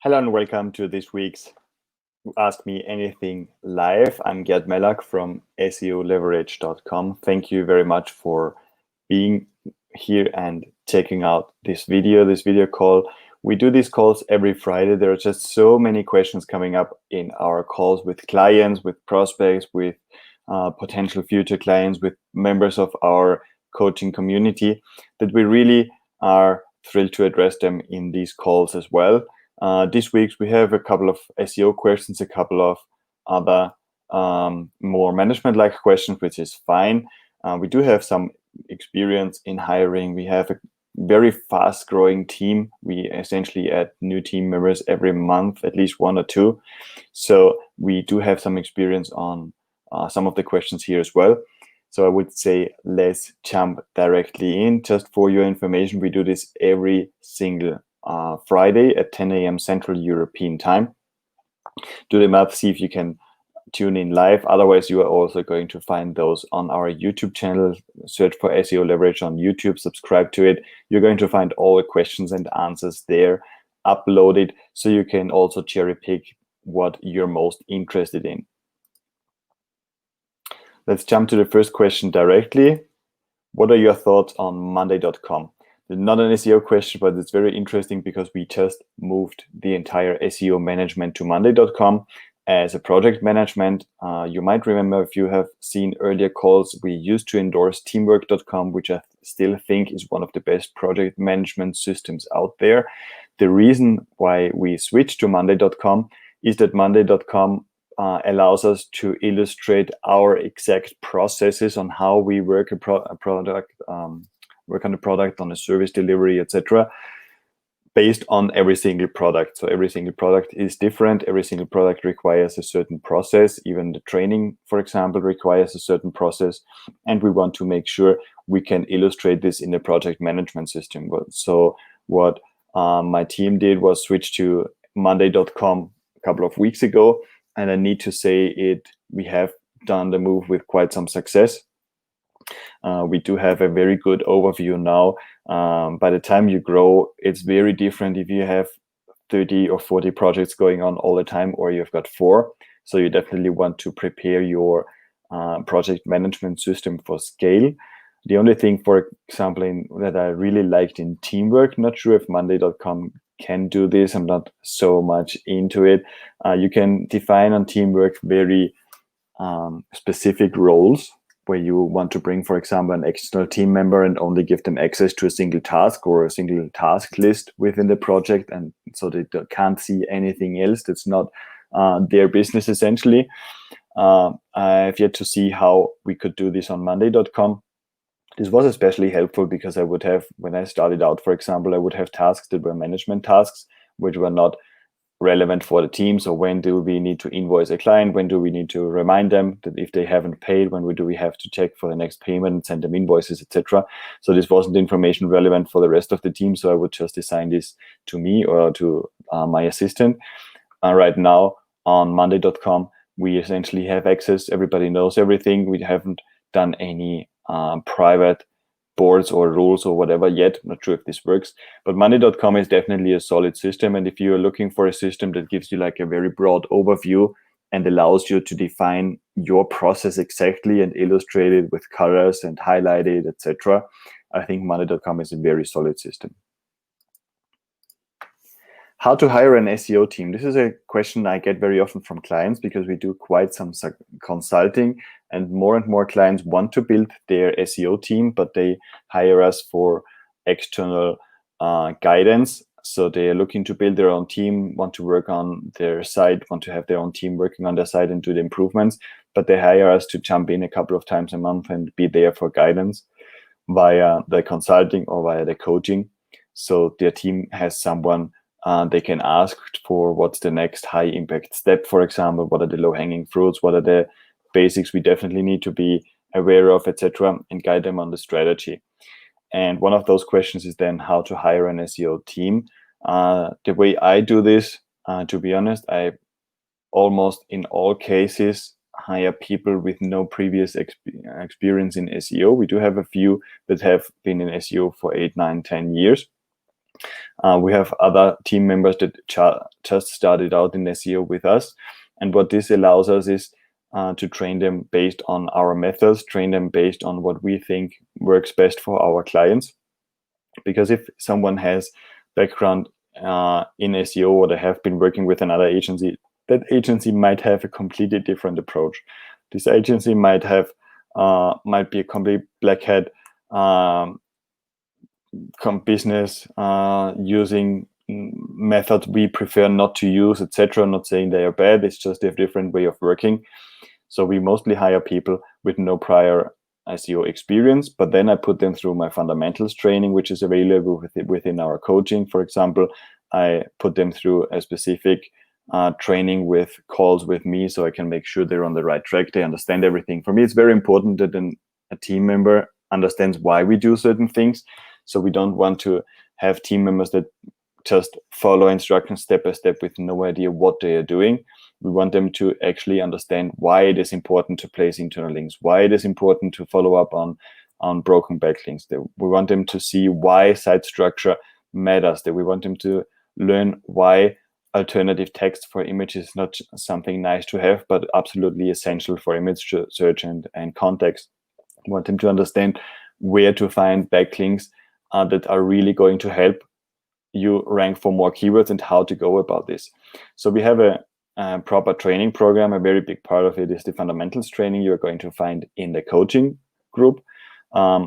Hello and welcome to this week's Ask Me Anything Live. I'm Gert from SEOleverage.com. Thank you very much for being here and checking out this video call. We do these calls every Friday. There are just so many questions coming up in our calls with clients, with prospects, with potential future clients, with members of our coaching community that we really are thrilled to address them in these calls as well. This week we have a couple of SEO questions, a couple of other more management-like questions, which is fine. We do have some experience in hiring. We have a very fast-growing team. We essentially add new team members every month, at least one or two. So we do have some experience on some of the questions here as well. So I would say let's jump directly in. Just for your information, we do this every single Friday at 10 a.m. Central European time. Do the math, see if you can tune in live. Otherwise, you are also going to find those on our YouTube channel. Search for SEO Leverage on YouTube, subscribe to it. You're going to find all the questions and answers there uploaded, so you can also cherry pick what you're most interested in. Let's jump to the first question directly. What are your thoughts on Monday.com? Not an SEO question, but it's very interesting because we just moved the entire SEO management to Monday.com as a project management. You might remember, if you have seen earlier calls, we used to endorse Teamwork.com, which I still think is one of the best project management systems out there. The reason why we switched to Monday.com is that Monday.com allows us to illustrate our exact processes on how we work work on the product, on a service delivery, etc., based on every single product. So every single product is different. Every single product requires a certain process. Even the training, for example, requires a certain process. And we want to make sure we can illustrate this in the project management system. So what my team did was switch to Monday.com a couple of weeks ago. And I need to say we have done the move with quite some success. We do have a very good overview now. By the time you grow, it's very different if you have 30 or 40 projects going on all the time, or you've got 4. So you definitely want to prepare your project management system for scale. The only thing, for example, that I really liked in Teamwork, not sure if Monday.com can do this, I'm not so much into it. You can define on Teamwork very specific roles, where you want to bring, for example, an external team member and only give them access to a single task or a single task list within the project, and so they can't see anything else. That's not their business, essentially. I've yet to see how we could do this on Monday.com. This was especially helpful because I would have, when I started out, for example, I would have tasks that were management tasks, which were not relevant for the team. So when do we need to invoice a client? When do we need to remind them that if they haven't paid? When do we have to check for the next payment and send them invoices, etc.? So this wasn't information relevant for the rest of the team. So I would just assign this to me or to my assistant. Right now on Monday.com, we essentially have access. Everybody knows everything. We haven't done any private boards or rules or whatever yet. I'm not sure if this works, but Monday.com is definitely a solid system. And if you're looking for a system that gives you like a very broad overview and allows you to define your process exactly and illustrate it with colors and highlight it, etc., I think Monday.com is a very solid system. How to hire an SEO team? This is a question I get very often from clients because we do quite some consulting, and more clients want to build their SEO team, but they hire us for external guidance. So they are looking to build their own team, want to work on their site, want to have their own team working on their site and do the improvements, but they hire us to jump in a couple of times a month and be there for guidance via the consulting or via the coaching. So their team has someone they can ask for what's the next high impact step, for example, what are the low hanging fruits, what are the basics we definitely need to be aware of, etc., and guide them on the strategy. And one of those questions is then how to hire an SEO team. The way I do this, to be honest, I almost in all cases hire people with no previous experience in SEO. We do have a few that have been in SEO for 8, 9, 10 years. We have other team members that just started out in SEO with us. And what this allows us is to train them based on our methods, train them based on what we think works best for our clients. Because if someone has background in SEO, or they have been working with another agency, that agency might have a completely different approach. This agency might be a complete black hat business using methods we prefer not to use, etc. Not saying they are bad, it's just a different way of working. So we mostly hire people with no prior SEO experience, but then I put them through my fundamentals training, which is available within our coaching. For example, I put them through a specific training with calls with me, so I can make sure they're on the right track, they understand everything. For me, it's very important that a team member understands why we do certain things. So we don't want to have team members that just follow instructions step by step with no idea what they are doing. We want them to actually understand why it is important to place internal links, why it is important to follow up on broken backlinks. We want them to see why site structure matters. That we want them to learn why alternative text for image is not something nice to have, but absolutely essential for image search and context. We want them to understand where to find backlinks that are really going to help you rank for more keywords and how to go about this. So we have a proper training program. A very big part of it is the fundamentals training you're going to find in the coaching group.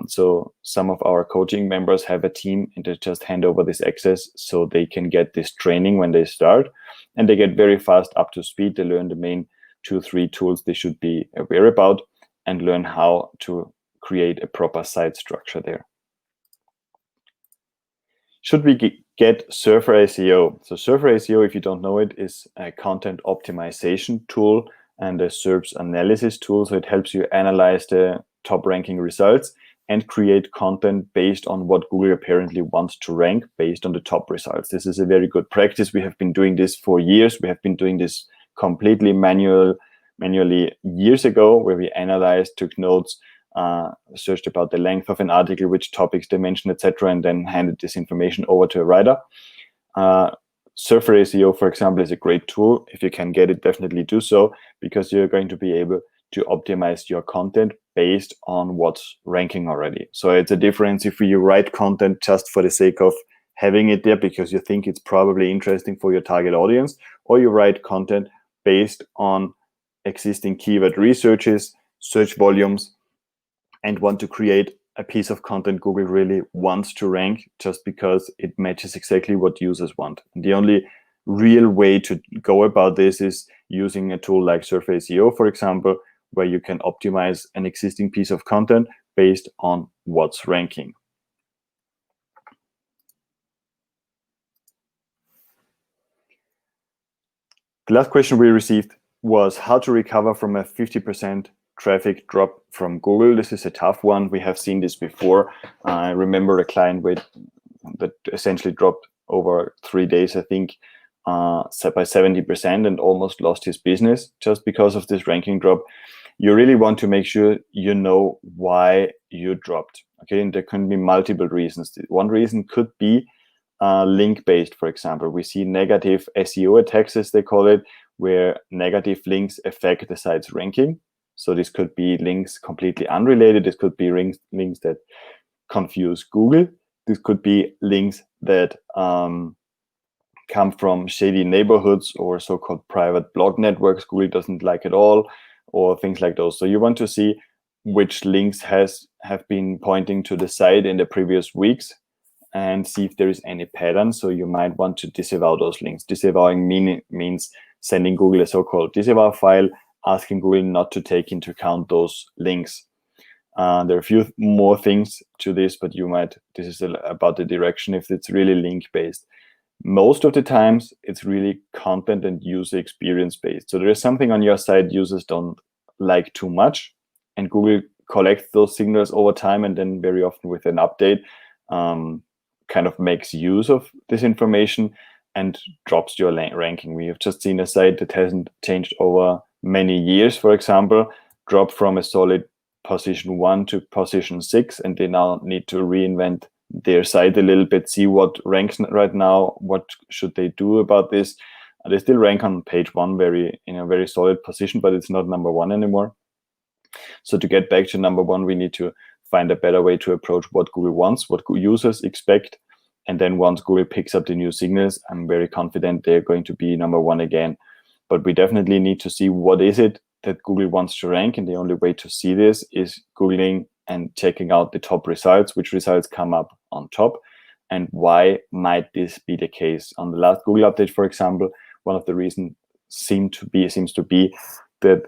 So some of our coaching members have a team and they just hand over this access so they can get this training when they start, and they get very fast up to speed. They learn the main 2-3 tools they should be aware about and learn how to create a proper site structure there. Should we get Surfer SEO? So Surfer SEO, if you don't know it, is a content optimization tool and a SERPs analysis tool. So it helps you analyze the top ranking results and create content based on what Google apparently wants to rank based on the top results. This is a very good practice. We have been doing this for years. We have been doing this completely manually years ago, where we analyzed, took notes, searched about the length of an article, which topics they mentioned, etc., and then handed this information over to a writer. Surfer SEO, for example, is a great tool. If you can get it, definitely do so, because you're going to be able to optimize your content based on what's ranking already. So it's a difference if you write content just for the sake of having it there because you think it's probably interesting for your target audience, or you write content based on existing keyword researches, search volumes, and want to create a piece of content Google really wants to rank just because it matches exactly what users want. And the only real way to go about this is using a tool like Surfer SEO, for example, where you can optimize an existing piece of content based on what's ranking. The last question we received was how to recover from a 50% traffic drop from Google. This is a tough one. We have seen this before. I remember a client that essentially dropped over 3 days, I think, by 70% and almost lost his business just because of this ranking drop. You really want to make sure you know why you dropped. Okay, and there can be multiple reasons. One reason could be link-based, for example. We see negative SEO attacks, as they call it, where negative links affect the site's ranking. So this could be links completely unrelated. This could be links that confuse Google. This could be links that come from shady neighborhoods or so-called private blog networks Google doesn't like at all, or things like those. So you want to see which links have been pointing to the site in the previous weeks and see if there is any pattern. So you might want to disavow those links. Disavowing means sending Google a so-called disavow file, asking Google not to take into account those links. There are a few more things to this, but this is about the direction if it's really link-based. Most of the times, it's really content and user experience-based. So there is something on your site users don't like too much, and Google collects those signals over time, and then very often with an update, kind of makes use of this information and drops your ranking. We have just seen a site that hasn't changed over many years, for example, drop from a solid position 1 to position 6, and they now need to reinvent their site a little bit, see what ranks right now, what should they do about this. They still rank on page 1 in a very solid position, but it's not number 1 anymore. So to get back to number 1, we need to find a better way to approach what Google wants, what users expect. And then once Google picks up the new signals, I'm very confident they're going to be number 1 again. But we definitely need to see what is it that Google wants to rank. And the only way to see this is Googling and checking out the top results, which results come up on top, and why might this be the case. On the last Google update, for example, one of the reasons seems to be that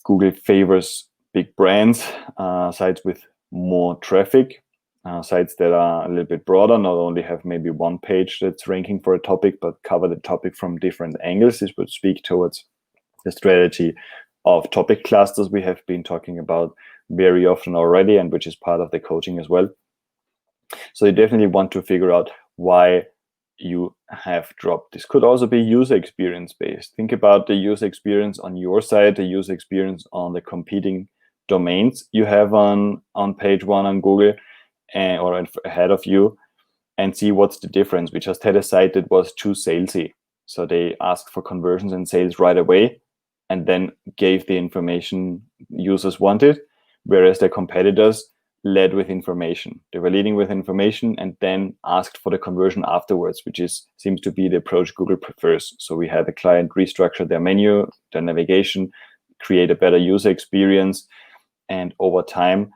Google favors big brands, sites with more traffic, sites that are a little bit broader, not only have maybe one page that's ranking for a topic, but cover the topic from different angles. This would speak towards the strategy of topic clusters we have been talking about very often already, and which is part of the coaching as well. So you definitely want to figure out why you have dropped. This could also be user experience based. Think about the user experience on your side, the user experience on the competing domains you have on page 1 on Google or ahead of you, and see what's the difference. We just had a site that was too salesy. So they asked for conversions and sales right away and then gave the information users wanted, whereas their competitors led with information. They were leading with information and then asked for the conversion afterwards, which seems to be the approach Google prefers. So we had the client restructure their menu, their navigation, create a better user experience, and over time,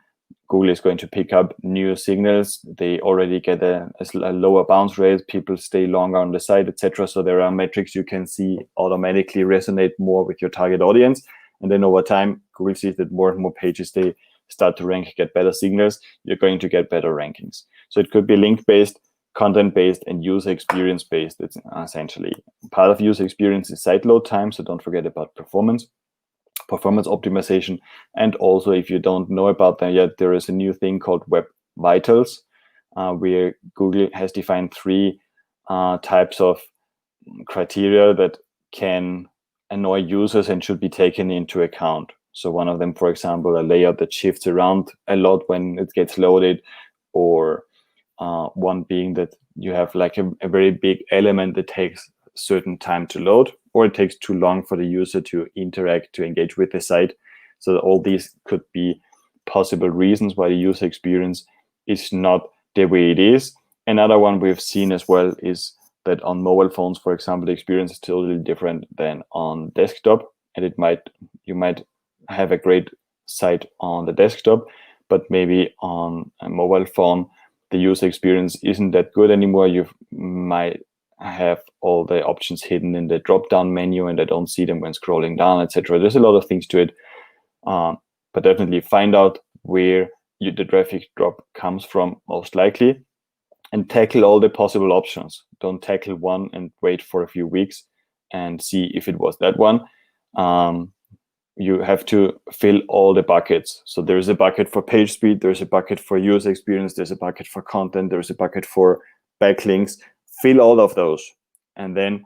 Google is going to pick up new signals. They already get a lower bounce rate. People stay longer on the site, etc. So there are metrics you can see automatically resonate more with your target audience. And then over time, Google sees that more and more pages they start to rank, get better signals. You're going to get better rankings. So it could be link-based, content-based, and user experience-based. It's essentially part of user experience is site load time. So don't forget about performance optimization. And also, if you don't know about that yet, there is a new thing called Web Vitals, where Google has defined 3 types of criteria that can annoy users and should be taken into account. So one of them, for example, a layout that shifts around a lot when it gets loaded, or one being that you have like a very big element that takes certain time to load, or it takes too long for the user to interact, to engage with the site. So all these could be possible reasons why the user experience is not the way it is. Another one we've seen as well is that on mobile phones, for example, the experience is totally different than on desktop, and you might have a great site on the desktop, but maybe on a mobile phone, the user experience isn't that good anymore. You might have all the options hidden in the drop-down menu, and I don't see them when scrolling down, etc. There's a lot of things to it, but definitely find out where the traffic drop comes from, most likely, and tackle all the possible options. Don't tackle one and wait for a few weeks and see if it was that one. You have to fill all the buckets. So there's a bucket for page speed, there's a bucket for user experience, there's a bucket for content, there's a bucket for backlinks. Fill all of those, and then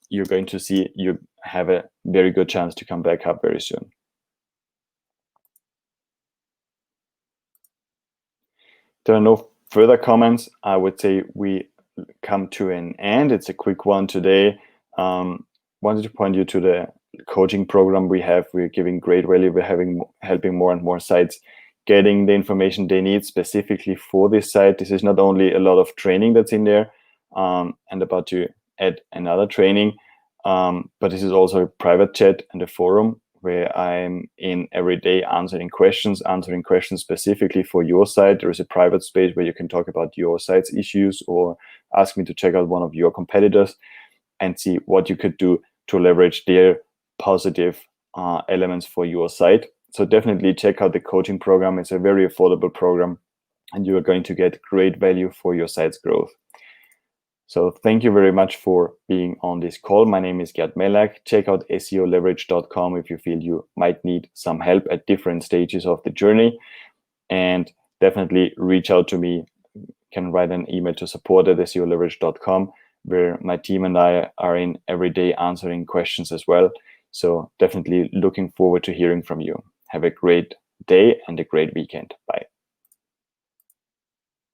you're going to see you have a very good chance to come back up very soon. There are no further comments. I would say we come to an end. It's a quick one today. Wanted to point you to the coaching program we have. We're giving great value. We're helping more and more sites getting the information they need specifically for this site. This is not only a lot of training that's in there, and about to add another training, but this is also a private chat and a forum where I'm in every day answering questions specifically for your site. There is a private space where you can talk about your site's issues or ask me to check out one of your competitors and see what you could do to leverage their positive elements for your site. So definitely check out the coaching program. It's a very affordable program, and you are going to get great value for your site's growth. So thank you very much for being on this call. My name is Gert. Check out SEOleverage.com if you feel you might need some help at different stages of the journey. And definitely reach out to me. You can write an email to support@SEOleverage.com, where my team and I are in every day answering questions as well. So definitely looking forward to hearing from you. Have a great day and a great weekend. Bye.